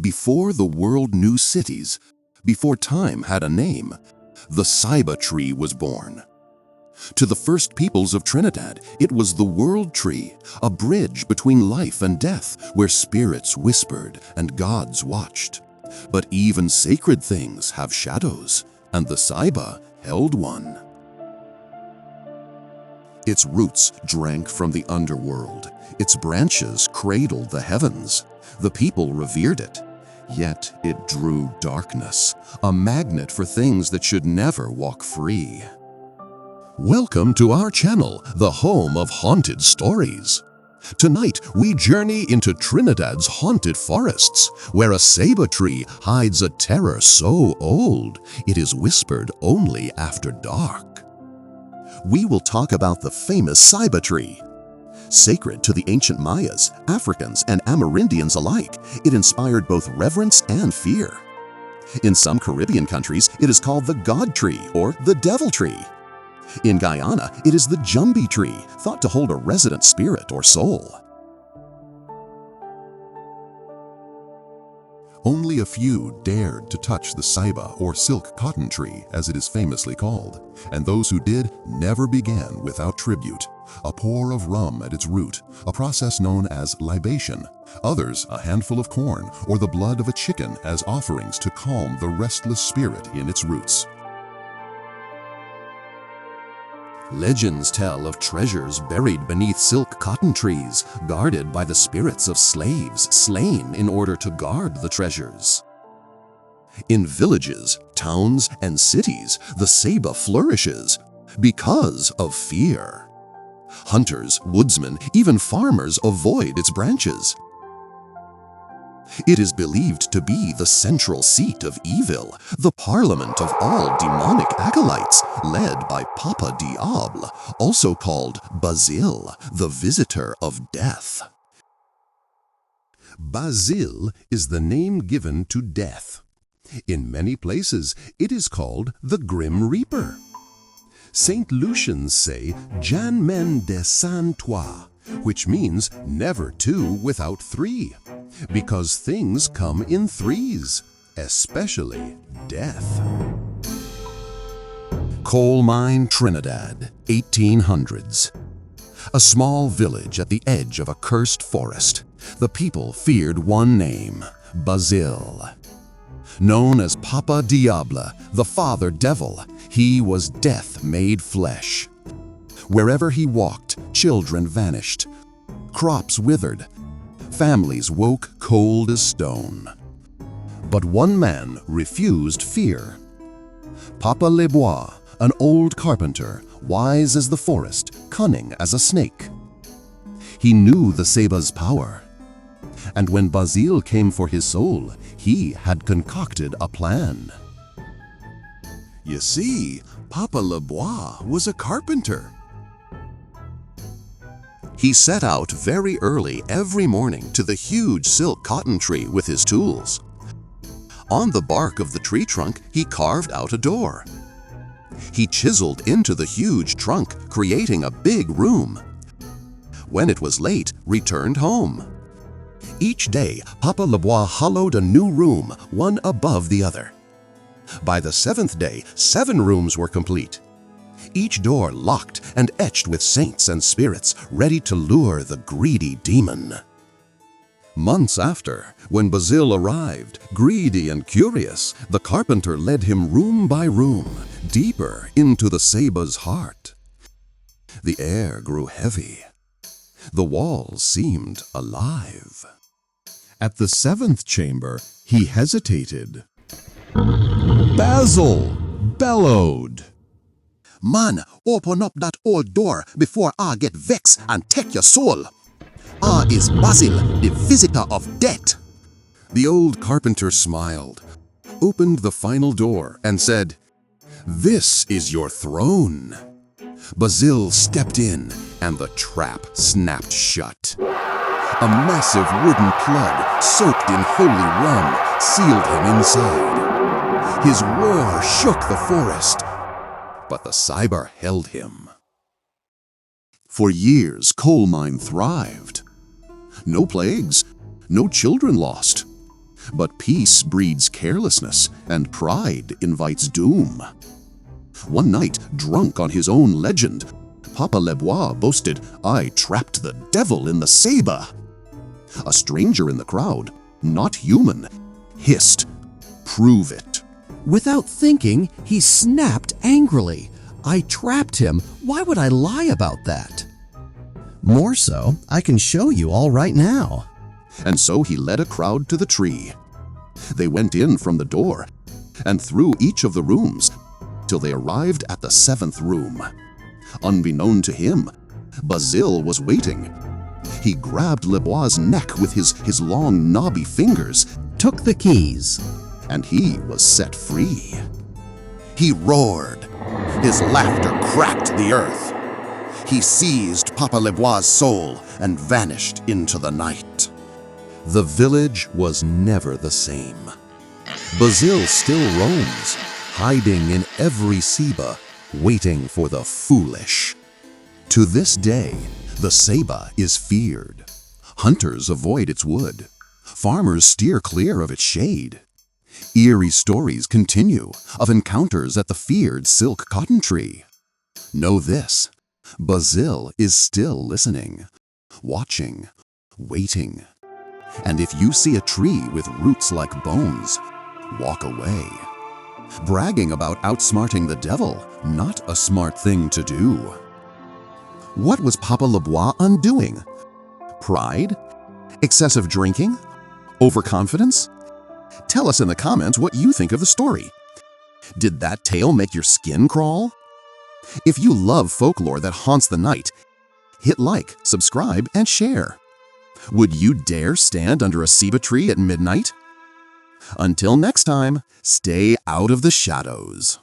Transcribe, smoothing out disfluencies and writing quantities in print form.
Before the world knew cities, before time had a name, the Ceiba tree was born. To the first peoples of Trinidad, it was the world tree, a bridge between life and death, where spirits whispered and gods watched. But even sacred things have shadows, and the Ceiba held one. Its roots drank from the underworld. Its branches cradled the heavens. The people revered it. Yet it drew darkness, a magnet for things that should never walk free. Welcome to our channel, the home of haunted stories. Tonight, we journey into Trinidad's haunted forests, where a Ceiba tree hides a terror so old, it is whispered only after dark. We will talk about the famous Ceiba tree. Sacred to the ancient Mayas, Africans, and Amerindians alike, it inspired both reverence and fear. In some Caribbean countries, it is called the God tree or the Devil tree. In Guyana, it is the Jumbi tree, thought to hold a resident spirit or soul. Only a few dared to touch the Ceiba or silk cotton tree, as it is famously called, and those who did never began without tribute, a pour of rum at its root, a process known as libation, others a handful of corn or the blood of a chicken as offerings to calm the restless spirit in its roots. Legends tell of treasures buried beneath silk cotton trees, guarded by the spirits of slaves slain in order to guard the treasures. In villages, towns, and cities, the Ceiba flourishes because of fear. Hunters, woodsmen, even farmers avoid its branches. It is believed to be the central seat of evil, the parliament of all demonic acolytes, led by Papa Diable, also called Bazil, the visitor of death. Bazil is the name given to death. In many places, it is called the Grim Reaper. St. Lucians say Jan men de sans toi, which means never two without three, because things come in threes, especially death. Coal mine, Trinidad, 1800s. A small village at the edge of a cursed forest. The people feared one name, Bazil. Known as Papa Diable, the father devil, he was death made flesh. Wherever he walked, children vanished. Crops withered. Families woke cold as stone. But one man refused fear. Papa Lebois, an old carpenter, wise as the forest, cunning as a snake. He knew the Ceiba's power. And when Bazil came for his soul, he had concocted a plan. You see, Papa Lebois was a carpenter. He set out very early every morning to the huge silk cotton tree with his tools. On the bark of the tree trunk, he carved out a door. He chiseled into the huge trunk, creating a big room. When it was late, returned home. Each day, Papa Lebois hollowed a new room, one above the other. By the seventh day, 7 rooms were complete. Each door locked and etched with saints and spirits, ready to lure the greedy demon. Months after, when Bazil arrived, greedy and curious, the carpenter led him room by room, deeper into the Ceiba's heart. The air grew heavy. The walls seemed alive. At the 7th chamber, he hesitated. Bazil bellowed. Man, open up that old door before I get vexed and take your soul. I is Bazil, the visitor of death. The old carpenter smiled, opened the final door, and said, "This is your throne." Bazil stepped in, and the trap snapped shut. A massive wooden plug, soaked in holy rum, sealed him inside. His roar shook the forest, but the Ceiba held him. For years, coal mine thrived. No plagues, no children lost. But peace breeds carelessness, and pride invites doom. One night, drunk on his own legend, Papa Lebois boasted, "I trapped the devil in the Ceiba." A stranger in the crowd, not human, hissed, "Prove it." Without thinking, he snapped angrily. "I trapped him. Why would I lie about that?" "More so, I can show you all right now." And so he led a crowd to the tree. They went in from the door and through each of the rooms till they arrived at the 7th room. Unbeknown to him, Bazil was waiting. He grabbed Lebois' neck with his long knobby fingers, Took the keys. and he was set free. He roared. His laughter cracked the earth. He seized Papa Lebois' soul and vanished into the night. The village was never the same. Bazil still roams, hiding in every Ceiba, waiting for the foolish. To this day, the Ceiba is feared. Hunters avoid its wood. Farmers steer clear of its shade. Eerie stories continue of encounters at the feared silk cotton tree. Know this, Bazil is still listening, watching, waiting. And if you see a tree with roots like bones, walk away. Bragging about outsmarting the devil, not a smart thing to do. What was Papa Lebois undoing? Pride? Excessive drinking? Overconfidence? Tell us in the comments what you think of the story. Did that tale make your skin crawl? If you love folklore that haunts the night, hit like, subscribe, and share. Would you dare stand under a Ceiba tree at midnight? Until next time, stay out of the shadows.